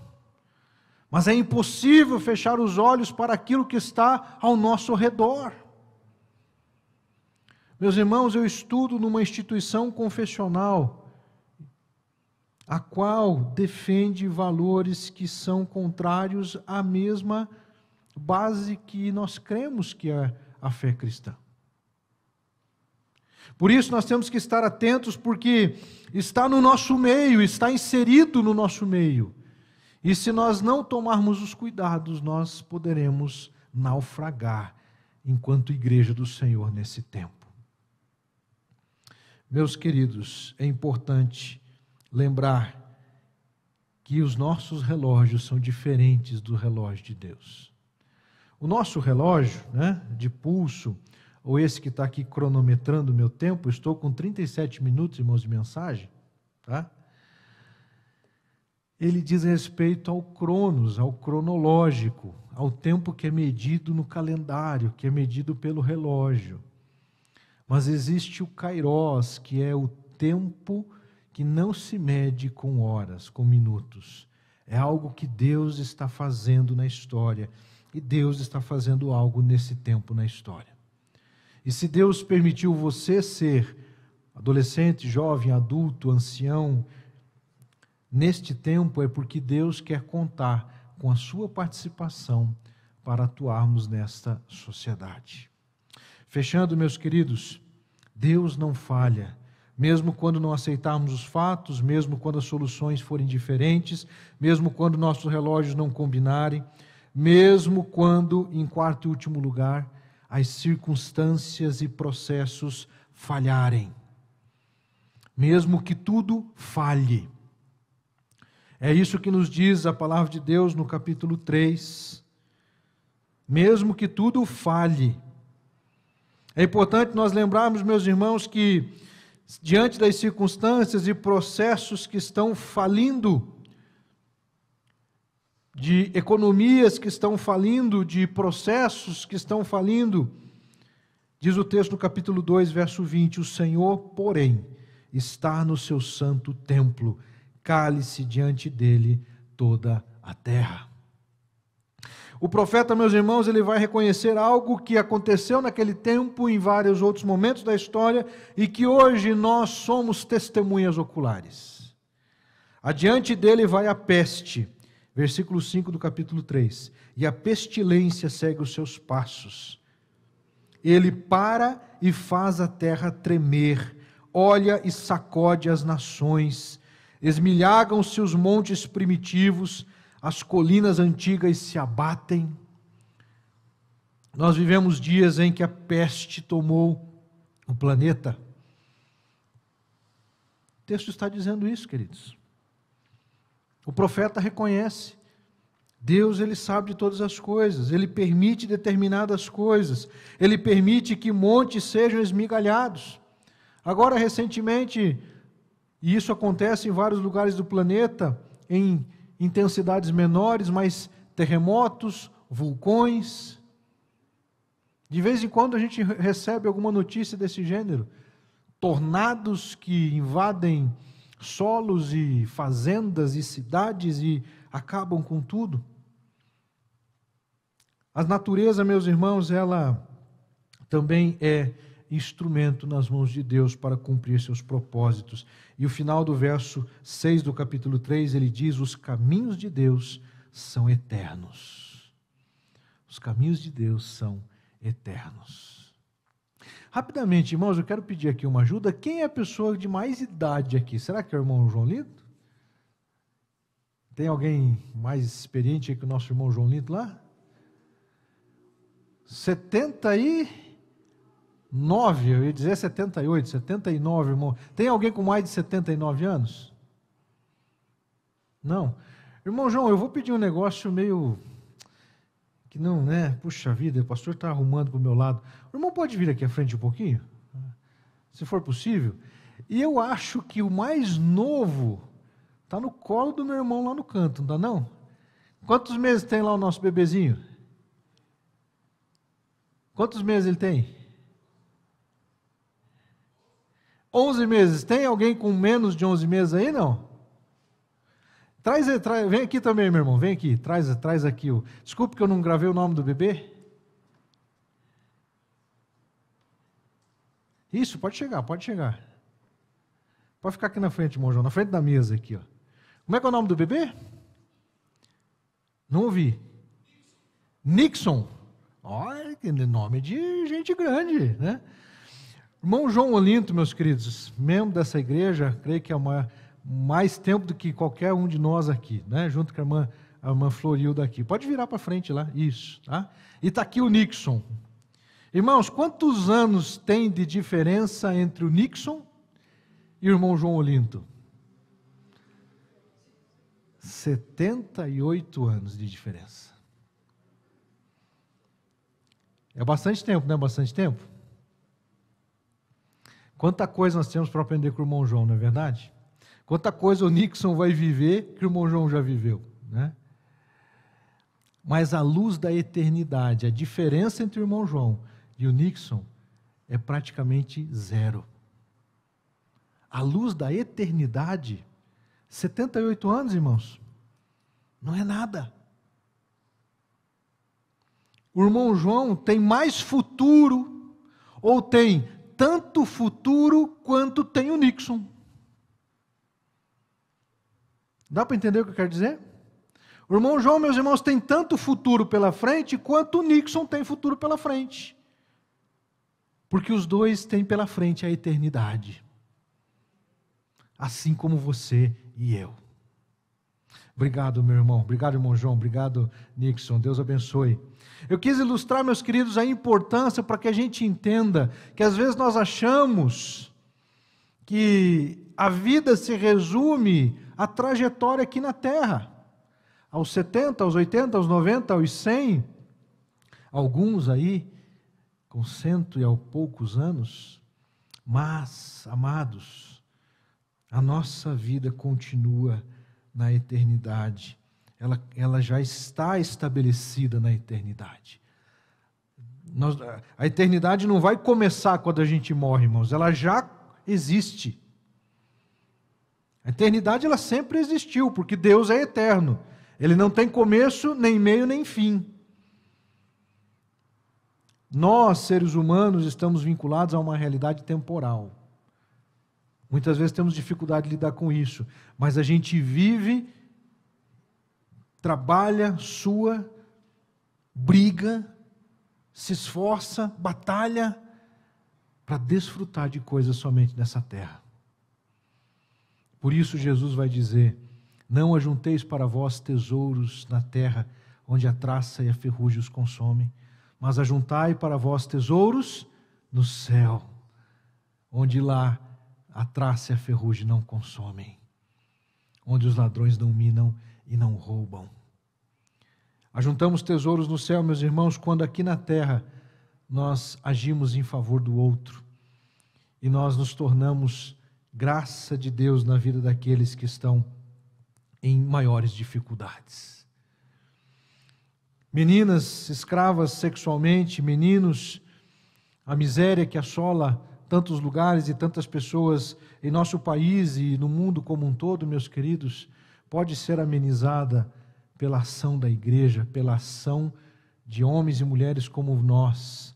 mas é impossível fechar os olhos para aquilo que está ao nosso redor. Meus irmãos, eu estudo numa instituição confessional, a qual defende valores que são contrários à mesma base que nós cremos que é a fé cristã. Por isso nós temos que estar atentos, porque está no nosso meio, está inserido no nosso meio. E se nós não tomarmos os cuidados, nós poderemos naufragar enquanto igreja do Senhor nesse tempo. Meus queridos, é importante lembrar que os nossos relógios são diferentes do relógio de Deus. O nosso relógio, de pulso, ou esse que está aqui cronometrando o meu tempo, estou com 37 minutos, irmãos, de mensagem, tá? Ele diz respeito ao cronos, ao cronológico, ao tempo que é medido no calendário, que é medido pelo relógio. Mas existe o kairos, que é o tempo que não se mede com horas, com minutos. É algo que Deus está fazendo na história, e Deus está fazendo algo nesse tempo na história. E se Deus permitiu você ser adolescente, jovem, adulto, ancião, neste tempo é porque Deus quer contar com a sua participação para atuarmos nesta sociedade. Fechando, meus queridos, Deus não falha, mesmo quando não aceitarmos os fatos, mesmo quando as soluções forem diferentes, mesmo quando nossos relógios não combinarem, mesmo quando, em quarto e último lugar, as circunstâncias e processos falharem. Mesmo que tudo falhe. É isso que nos diz a palavra de Deus no capítulo 3. Mesmo que tudo falhe. É importante nós lembrarmos, meus irmãos, que diante das circunstâncias e processos que estão falindo, de economias que estão falindo, de processos que estão falindo, diz o texto no capítulo 2, verso 20, o Senhor, porém, está no seu santo templo, cale-se diante dele toda a terra. O profeta, meus irmãos, ele vai reconhecer algo que aconteceu naquele tempo, em vários outros momentos da história, e que hoje nós somos testemunhas oculares. Adiante dele vai a peste, versículo 5 do capítulo 3, e a pestilência segue os seus passos. Ele para e faz a terra tremer, olha e sacode as nações, esmilhagam-se os montes primitivos, as colinas antigas se abatem. Nós vivemos dias em que a peste tomou o planeta. O texto está dizendo isso, queridos. O profeta reconhece. Deus, ele sabe de todas as coisas. Ele permite determinadas coisas. Ele permite que montes sejam esmigalhados. Agora, recentemente, e isso acontece em vários lugares do planeta, em intensidades menores, mas terremotos, vulcões. De vez em quando a gente recebe alguma notícia desse gênero. Tornados que invadem solos e fazendas e cidades e acabam com tudo. A natureza, meus irmãos, ela também é instrumento nas mãos de Deus para cumprir seus propósitos. E o final do verso 6 do capítulo 3, ele diz: os caminhos de Deus são eternos. Os caminhos de Deus são eternos. Rapidamente, irmãos, eu quero pedir aqui uma ajuda. Quem é a pessoa de mais idade aqui? Será que é o irmão João Lindo? Tem alguém mais experiente que o nosso irmão João Lindo lá? 79, eu ia dizer 78, 79, irmão. Tem alguém com mais de 79 anos? Não. Irmão João, eu vou pedir um negócio meio que não, puxa vida, o pastor está arrumando para o meu lado. O irmão pode vir aqui à frente um pouquinho? Se for possível. E eu acho que o mais novo está no colo do meu irmão lá no canto, não está não? Quantos meses tem lá o nosso bebezinho? Quantos meses ele tem? 11 meses. Tem alguém com menos de 11 meses aí, não? Vem aqui também, meu irmão, vem aqui, traz aqui. Desculpe que eu não gravei o nome do bebê. Isso, pode chegar. Pode ficar aqui na frente, irmão João, na frente da mesa aqui, ó. Como é que é o nome do bebê? Não ouvi. Nixon. Olha, que nome de gente grande, né? Irmão João Olinto, meus queridos, membro dessa igreja, creio que é mais tempo do que qualquer um de nós aqui, né? Junto com a irmã Florilda aqui. Pode virar para frente lá, isso, tá? E está aqui o Nixon. Irmãos, quantos anos tem de diferença entre o Nixon e o irmão João Olinto? 78 anos de diferença. É bastante tempo, não é bastante tempo? Quanta coisa nós temos para aprender com o irmão João, não é verdade? Quanta coisa o Nixon vai viver que o irmão João já viveu, né? Mas a luz da eternidade, a diferença entre o irmão João e o Nixon é praticamente zero. A luz da eternidade, 78 anos, irmãos, não é nada. O irmão João tem mais futuro, ou tem tanto futuro quanto tem o Nixon. Dá para entender o que eu quero dizer? O irmão João, meus irmãos, tem tanto futuro pela frente quanto o Nixon tem futuro pela frente. Porque os dois têm pela frente a eternidade. Assim como você e eu. Obrigado, meu irmão. Obrigado, irmão João. Obrigado, Nixon. Deus abençoe. Eu quis ilustrar, meus queridos, a importância para que a gente entenda que às vezes nós achamos que a vida se resume à trajetória aqui na Terra. Aos 70, aos 80, aos 90, aos 100, alguns aí com 100 e poucos anos, mas, amados, a nossa vida continua na eternidade. Ela já está estabelecida na eternidade. A eternidade não vai começar quando a gente morre, irmãos, ela já existe. A eternidade ela sempre existiu, porque Deus é eterno. Ele não tem começo, nem meio, nem fim. Nós, seres humanos, estamos vinculados a uma realidade temporal. Muitas vezes temos dificuldade de lidar com isso, mas a gente vive, trabalha, sua, briga, se esforça, batalha para desfrutar de coisas somente nessa terra. Por isso Jesus vai dizer: não ajunteis para vós tesouros na terra, onde a traça e a ferrugem os consomem, mas ajuntai para vós tesouros no céu, onde lá a traça e a ferrugem não consomem, onde os ladrões não minam e não roubam. Ajuntamos tesouros no céu, meus irmãos, quando aqui na terra nós agimos em favor do outro e nós nos tornamos graça de Deus na vida daqueles que estão em maiores dificuldades. Meninas escravas sexualmente, meninos, a miséria que assola tantos lugares e tantas pessoas em nosso país e no mundo como um todo, meus queridos, pode ser amenizada pela ação da igreja, pela ação de homens e mulheres como nós,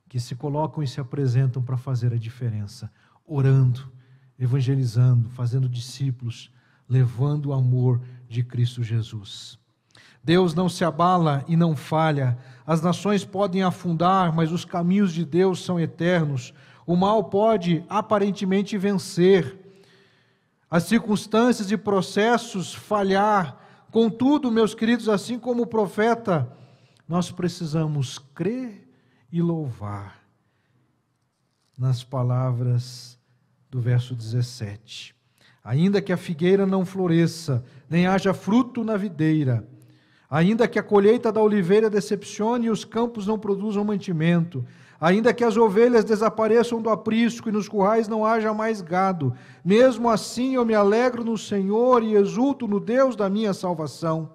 que se colocam e se apresentam para fazer a diferença, orando, evangelizando, fazendo discípulos, levando o amor de Cristo Jesus. Deus não se abala e não falha. As nações podem afundar, mas os caminhos de Deus são eternos. O mal pode aparentemente vencer, as circunstâncias e processos falhar. Contudo, meus queridos, assim como o profeta, nós precisamos crer e louvar. Nas palavras do verso 17. Ainda que a figueira não floresça, nem haja fruto na videira, ainda que a colheita da oliveira decepcione e os campos não produzam mantimento, ainda que as ovelhas desapareçam do aprisco e nos currais não haja mais gado, mesmo assim eu me alegro no Senhor e exulto no Deus da minha salvação.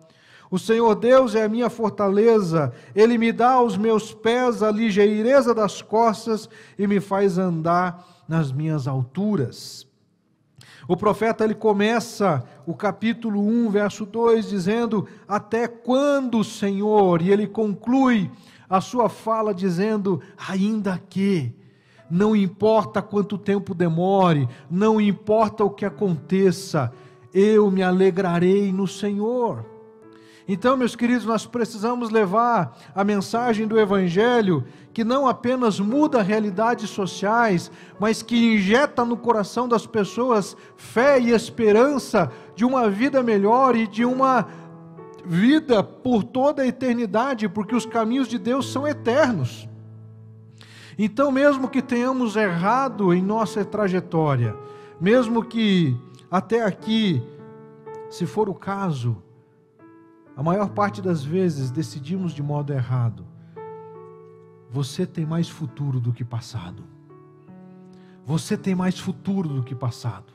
O Senhor Deus é a minha fortaleza, Ele me dá aos meus pés a ligeireza das costas e me faz andar nas minhas alturas. O profeta, ele começa o capítulo 1, verso 2, dizendo: até quando, Senhor? E ele conclui a sua fala dizendo: ainda que. Não importa quanto tempo demore, não importa o que aconteça, eu me alegrarei no Senhor. Então, meus queridos, nós precisamos levar a mensagem do Evangelho, que não apenas muda realidades sociais, mas que injeta no coração das pessoas fé e esperança de uma vida melhor e de uma vida por toda a eternidade, porque os caminhos de Deus são eternos. Então, mesmo que tenhamos errado em nossa trajetória, mesmo que até aqui, se for o caso, a maior parte das vezes decidimos de modo errado, você tem mais futuro do que passado. Você tem mais futuro do que passado.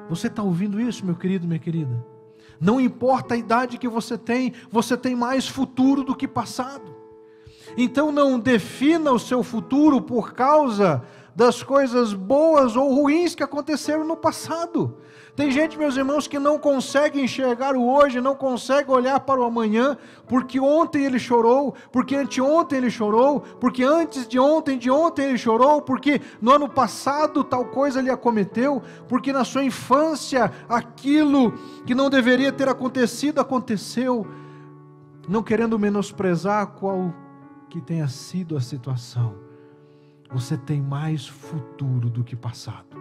Você está ouvindo isso, meu querido, minha querida? Não importa a idade que você tem mais futuro do que passado. Então não defina o seu futuro por causa das coisas boas ou ruins que aconteceram no passado. Tem gente, meus irmãos, que não consegue enxergar o hoje, não consegue olhar para o amanhã, porque ontem ele chorou, porque anteontem ele chorou, porque antes de ontem ele chorou, porque no ano passado tal coisa lhe acometeu, porque na sua infância aquilo que não deveria ter acontecido, aconteceu, não querendo menosprezar qual que tenha sido a situação. Você tem mais futuro do que passado.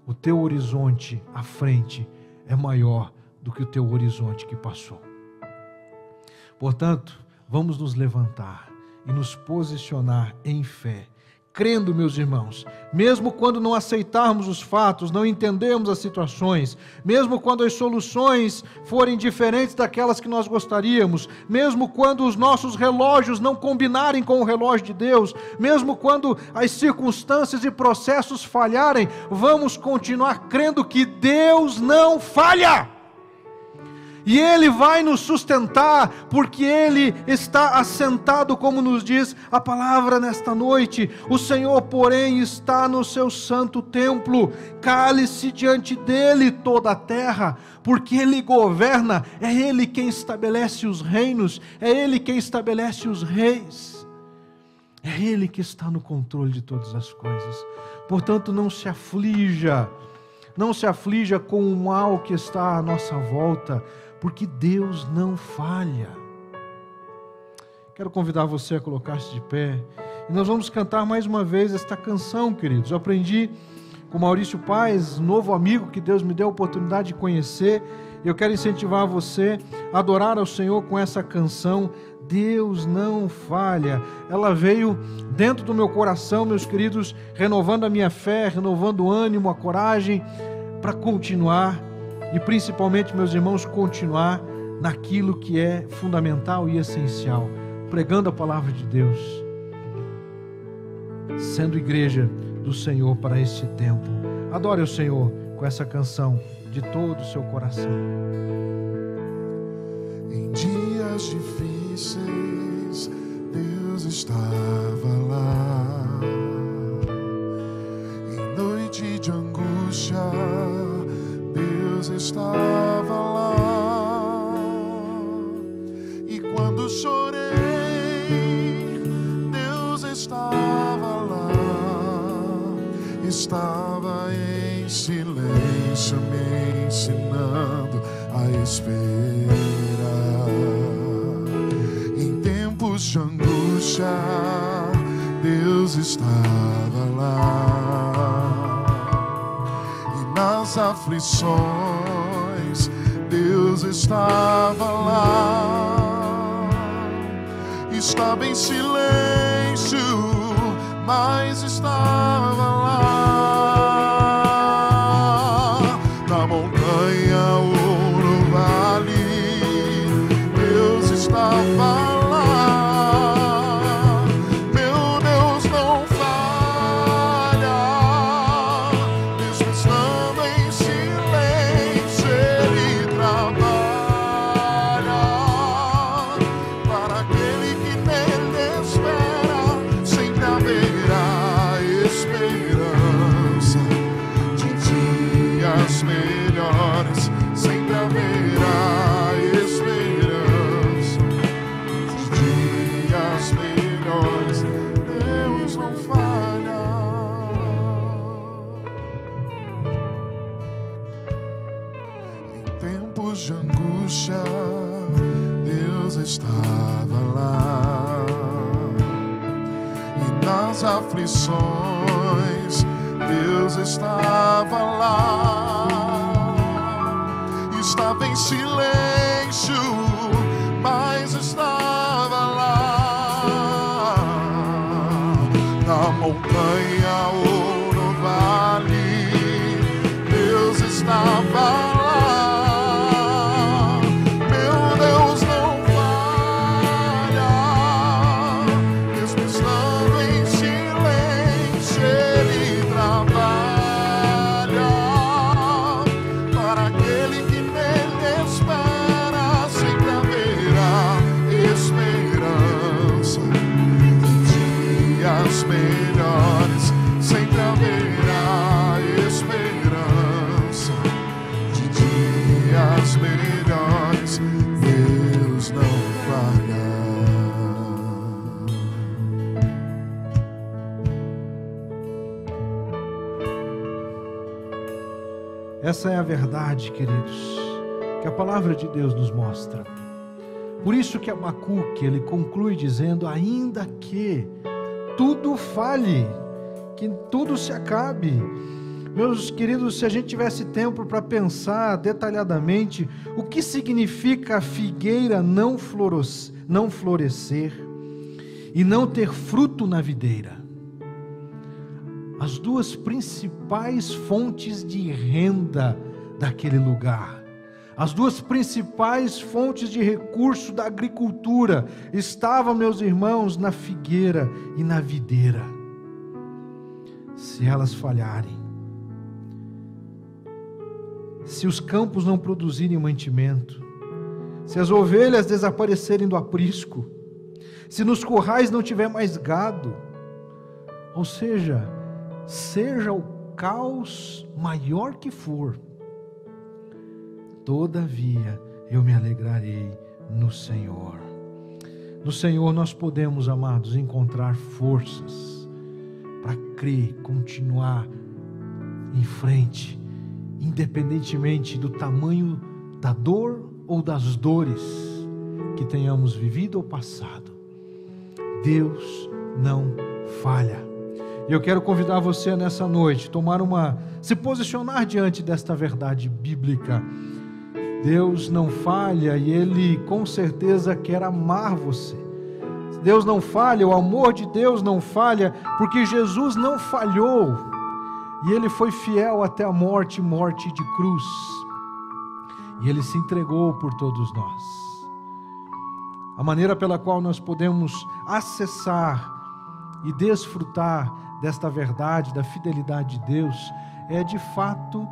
O teu horizonte à frente é maior do que o teu horizonte que passou. Portanto, vamos nos levantar e nos posicionar em fé, crendo, meus irmãos, mesmo quando não aceitarmos os fatos, não entendemos as situações, mesmo quando as soluções forem diferentes daquelas que nós gostaríamos, mesmo quando os nossos relógios não combinarem com o relógio de Deus, mesmo quando as circunstâncias e processos falharem, vamos continuar crendo que Deus não falha. E Ele vai nos sustentar, porque Ele está assentado, como nos diz a palavra nesta noite. O Senhor, porém, está no seu santo templo, cale-se diante dEle toda a terra, porque Ele governa, é Ele quem estabelece os reinos, é Ele quem estabelece os reis, é Ele que está no controle de todas as coisas. Portanto, não se aflija com o mal que está à nossa volta, porque Deus não falha. Quero convidar você a colocar-se de pé, e nós vamos cantar mais uma vez esta canção, queridos. Eu aprendi com Maurício Paes, novo amigo que Deus me deu a oportunidade de conhecer, e eu quero incentivar você a adorar ao Senhor com essa canção, Deus não falha. Ela veio dentro do meu coração, meus queridos, renovando a minha fé, renovando o ânimo, a coragem, para continuar, e principalmente, meus irmãos, continuar naquilo que é fundamental e essencial, pregando a palavra de Deus, sendo igreja do Senhor para este tempo. Adore o Senhor com essa canção de todo o seu coração. Em dias difíceis, Deus estava lá. Em noite de angústia, Deus estava lá. E quando chorei, Deus estava lá. Estava em silêncio me ensinando a esperar. Em tempos de angústia, Deus estava lá. E nas aflições, Deus estava lá. Estava em silêncio, mas estava lá. Na montanha ou no vale, Deus estava lá. Meu Deus não falha, mesmo estando em silêncio, Ele trabalha. dias melhores, Deus não falha. Em tempos de angústia, Deus estava lá. E nas aflições, Deus estava lá. Estava em silêncio, mas estava lá. Na montanha ou no vale, Deus estava lá. Meu Deus não falha, mesmo estando em silêncio, Ele trabalha para aquele que nele espera. Sempre haverá esperança de dias melhores, sempre haverá esperança de dias melhores, Deus não falha. Essa é a verdade, queridos, que a palavra de Deus nos mostra. Por isso que Abacuque, ele conclui dizendo: ainda que tudo falhe, que tudo se acabe. Meus queridos, se a gente tivesse tempo para pensar detalhadamente o que significa a figueira não florescer e não ter fruto na videira, as duas principais fontes de renda daquele lugar, as duas principais fontes de recurso da agricultura estavam, meus irmãos, na figueira e na videira. Se elas falharem, se os campos não produzirem mantimento, se as ovelhas desaparecerem do aprisco, se nos currais não tiver mais gado, ou seja o caos maior que for, todavia eu me alegrarei no Senhor. No Senhor nós podemos, amados, encontrar forças para crer, continuar em frente, independentemente do tamanho da dor ou das dores que tenhamos vivido ou passado. Deus não falha. E eu quero convidar você nessa noite a se posicionar diante desta verdade bíblica. Deus não falha e Ele com certeza quer amar você. Deus não falha, o amor de Deus não falha, porque Jesus não falhou. E Ele foi fiel até a morte de cruz. E Ele se entregou por todos nós. A maneira pela qual nós podemos acessar e desfrutar desta verdade, da fidelidade de Deus, é de fato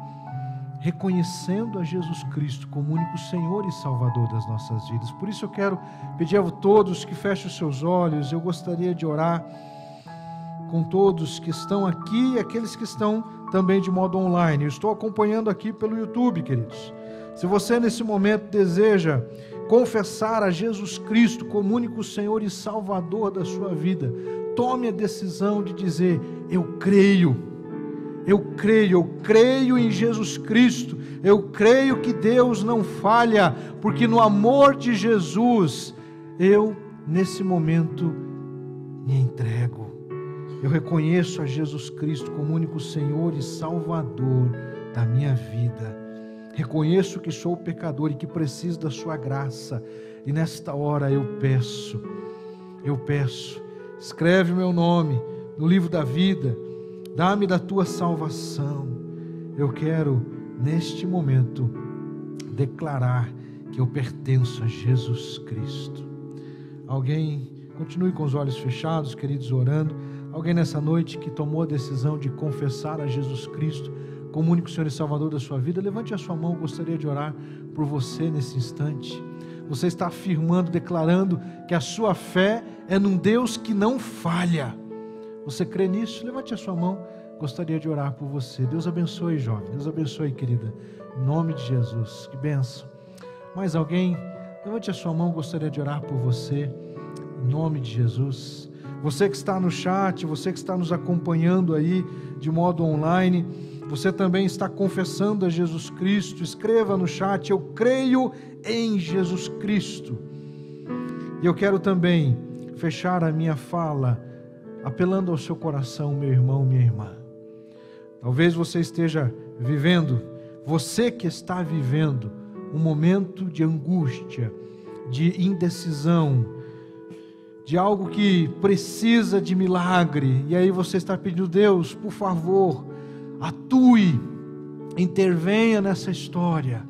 reconhecendo a Jesus Cristo como único Senhor e Salvador das nossas vidas. Por isso eu quero pedir a todos que fechem os seus olhos. Eu gostaria de orar com todos que estão aqui e aqueles que estão também de modo online. Eu estou acompanhando aqui pelo YouTube, queridos. Se você nesse momento deseja confessar a Jesus Cristo como único Senhor e Salvador da sua vida, tome a decisão de dizer: eu creio em Jesus Cristo, eu creio que Deus não falha, porque no amor de Jesus, eu nesse momento me entrego. Eu reconheço a Jesus Cristo como único Senhor e Salvador da minha vida. Reconheço que sou pecador e que preciso da sua graça. E nesta hora eu peço, escreve meu nome no livro da vida, dá-me da tua salvação. Eu quero, neste momento, declarar que eu pertenço a Jesus Cristo. Alguém, continue com os olhos fechados, queridos, orando. Alguém nessa noite que tomou a decisão de confessar a Jesus Cristo como único Senhor e Salvador da sua vida, levante a sua mão. Eu gostaria de orar por você nesse instante. Você está afirmando, declarando que a sua fé é num Deus que não falha. Você crê nisso? Levante a sua mão. Gostaria de orar por você. Deus abençoe, jovem. Deus abençoe, querida. Em nome de Jesus. Que bênção. Mais alguém? Levante a sua mão. Gostaria de orar por você. Em nome de Jesus. Você que está no chat, você que está nos acompanhando aí de modo online, você também está confessando a Jesus Cristo, escreva no chat: eu creio em Jesus Cristo. E eu quero também fechar a minha fala apelando ao seu coração, meu irmão, minha irmã. Talvez você esteja vivendo, você que está vivendo um momento de angústia, de indecisão, de algo que precisa de milagre, e aí você está pedindo: Deus, por favor, atue, intervenha nessa história.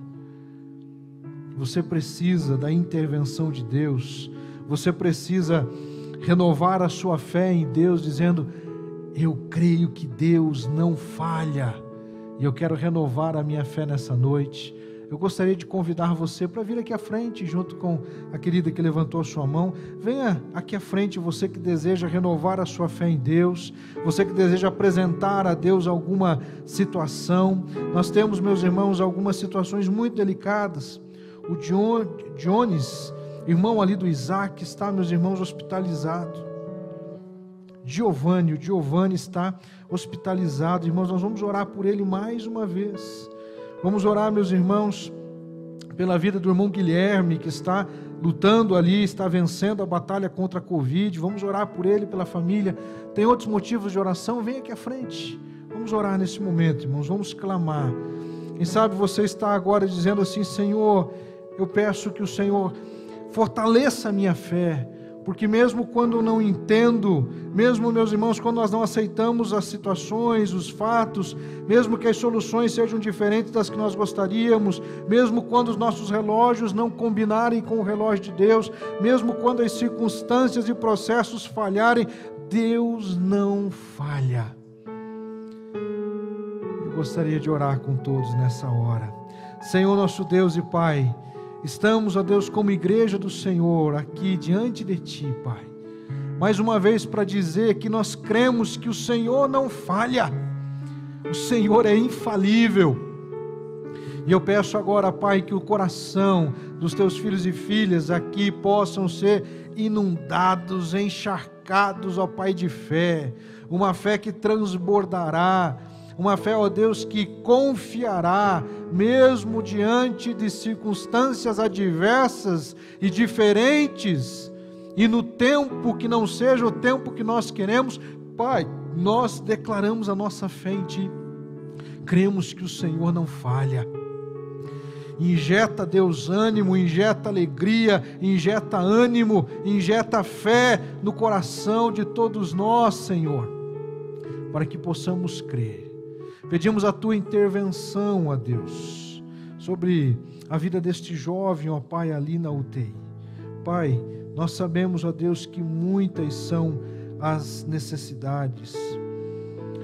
Você precisa da intervenção de Deus, você precisa renovar a sua fé em Deus, dizendo: eu creio que Deus não falha, e eu quero renovar a minha fé nessa noite. Eu gostaria de convidar você para vir aqui à frente, junto com a querida que levantou a sua mão. Venha aqui à frente, você que deseja renovar a sua fé em Deus, você que deseja apresentar a Deus alguma situação. Nós temos, meus irmãos, algumas situações muito delicadas. O Jones, irmão ali do Isaac, está, meus irmãos, hospitalizado. O Giovanni está hospitalizado. Irmãos, nós vamos orar por ele mais uma vez. Vamos orar, meus irmãos, pela vida do irmão Guilherme, que está lutando ali, está vencendo a batalha contra a Covid. Vamos orar por ele, pela família. Tem outros motivos de oração? Vem aqui à frente. Vamos orar nesse momento, irmãos. Vamos clamar. Quem sabe você está agora dizendo assim: Senhor, eu peço que o Senhor fortaleça a minha fé, porque mesmo quando não entendo, mesmo, meus irmãos, quando nós não aceitamos as situações, os fatos, mesmo que as soluções sejam diferentes das que nós gostaríamos, mesmo quando os nossos relógios não combinarem com o relógio de Deus, mesmo quando as circunstâncias e processos falharem, Deus não falha. Eu gostaria de orar com todos nessa hora. Senhor, nosso Deus e Pai, estamos, ó Deus, como igreja do Senhor, aqui diante de Ti, Pai, mais uma vez para dizer que nós cremos que o Senhor não falha, o Senhor é infalível. E eu peço agora, Pai, que o coração dos Teus filhos e filhas aqui possam ser inundados, encharcados, ó Pai, de fé, uma fé que transbordará, uma fé, ó Deus, que confiará, mesmo diante de circunstâncias adversas e diferentes, e no tempo que não seja o tempo que nós queremos. Pai, nós declaramos a nossa fé em Ti, cremos que o Senhor não falha. Injeta, Deus, ânimo, injeta alegria, injeta ânimo, injeta fé no coração de todos nós, Senhor, para que possamos crer. Pedimos a Tua intervenção, ó Deus, sobre a vida deste jovem, ó Pai, ali na UTI. Pai, nós sabemos, ó Deus, que muitas são as necessidades.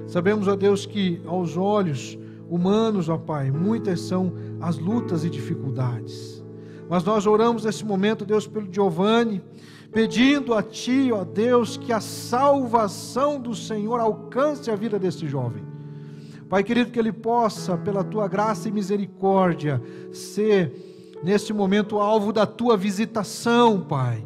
Sabemos, ó Deus, que aos olhos humanos, ó Pai, muitas são as lutas e dificuldades. Mas nós oramos nesse momento, Deus, pelo Giovanni, pedindo a Ti, ó Deus, que a salvação do Senhor alcance a vida deste jovem. Pai querido, que ele possa, pela Tua graça e misericórdia, ser, neste momento, alvo da Tua visitação, Pai.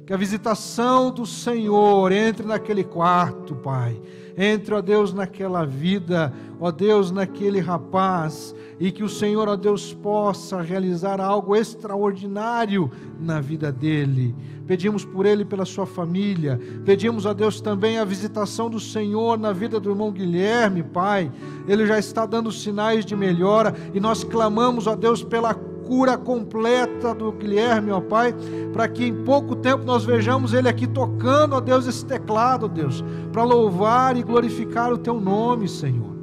Que a visitação do Senhor entre naquele quarto, Pai. Entre, ó Deus, naquela vida, ó Deus, naquele rapaz. E que o Senhor, ó Deus, possa realizar algo extraordinário na vida dele. Pedimos por ele e pela sua família. Pedimos a Deus também a visitação do Senhor na vida do irmão Guilherme, Pai. Ele já está dando sinais de melhora e nós clamamos a Deus pela cura completa do Guilherme, ó Pai, para que em pouco tempo nós vejamos ele aqui tocando, ó Deus, esse teclado, Deus, para louvar e glorificar o Teu nome, Senhor.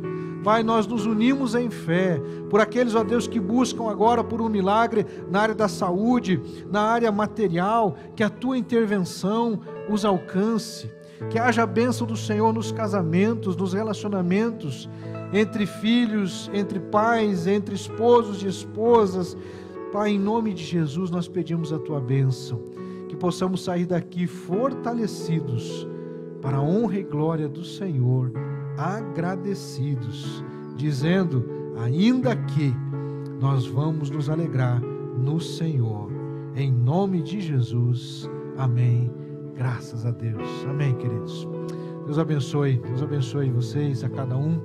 Pai, nós nos unimos em fé por aqueles, ó Deus, que buscam agora por um milagre na área da saúde, na área material, que a Tua intervenção os alcance, que haja a bênção do Senhor nos casamentos, nos relacionamentos, entre filhos, entre pais, entre esposos e esposas. Pai, em nome de Jesus, nós pedimos a Tua bênção, que possamos sair daqui fortalecidos para a honra e glória do Senhor, agradecidos, dizendo, ainda que nós vamos nos alegrar no Senhor, em nome de Jesus, amém Graças a Deus. Amém, queridos. Deus abençoe vocês, a cada um.